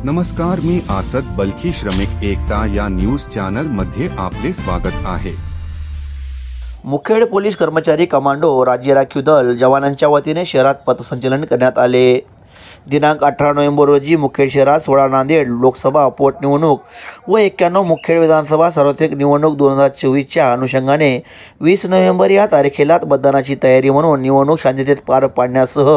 नमस्कार, मी आसद बल्खी श्रमिक एकता या न्यूज चॅनल मध्ये आपले स्वागत आहे। मुखेड पोलीस कर्मचारी कमांडो राज्य राखीव दल जवानांच्या वतीने शहरात पथसंचलन करण्यात आले। दिनांक 18 नोव्हेंबर रोजी मुखेड शहरात 16 नांदेड लोकसभा पोटनिवडणूक व 91 मुखेड विधानसभा सार्वत्रिक निवडणूक 2024च्या अनुषंगाने 20 नोव्हेंबर या तारखेला मतदानाची तयारी म्हणून निवडणूक शांततेत पार पाडण्यासह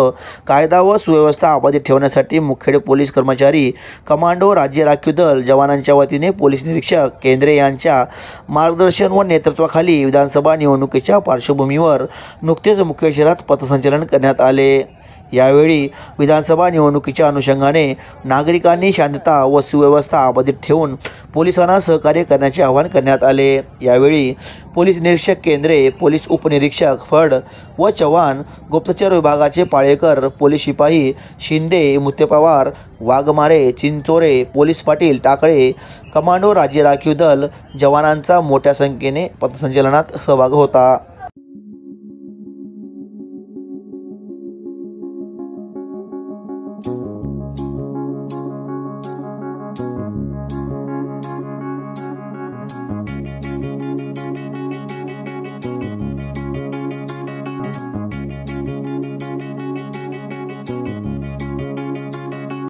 कायदा व सुव्यवस्था अबाधित ठेवण्यासाठी मुखेड पोलीस कर्मचारी कमांडो राज्य राखीव दल जवानांच्या वतीने पोलीस निरीक्षक केंद्रे यांच्या मार्गदर्शन व नेतृत्वाखाली विधानसभा निवडणुकीच्या पार्श्वभूमीवर नुकतेच मुखेड शहरात पथसंचलन करण्यात आले। यावेळी विधानसभा निवडणुकीच्या अनुषंगाने नागरिकांनी शांतता व सुव्यवस्था अबाधित ठेवून पोलिसांना सहकार्य करण्याचे आवाहन करण्यात आले। यावेळी पोलीस निरीक्षक केंद्रे, पोलीस उपनिरीक्षक फड व चव्हाण, गुप्तचर विभागाचे पाळेकर, पोलीस शिपाई शिंदे, मुत्तेपवार, वाघमारे, चिंचोरे, पोलीस पाटील टाकळे, कमांडो राज्य राखीव दल जवानांचा मोठ्या संख्येने पथसंचलनात सहभाग होता।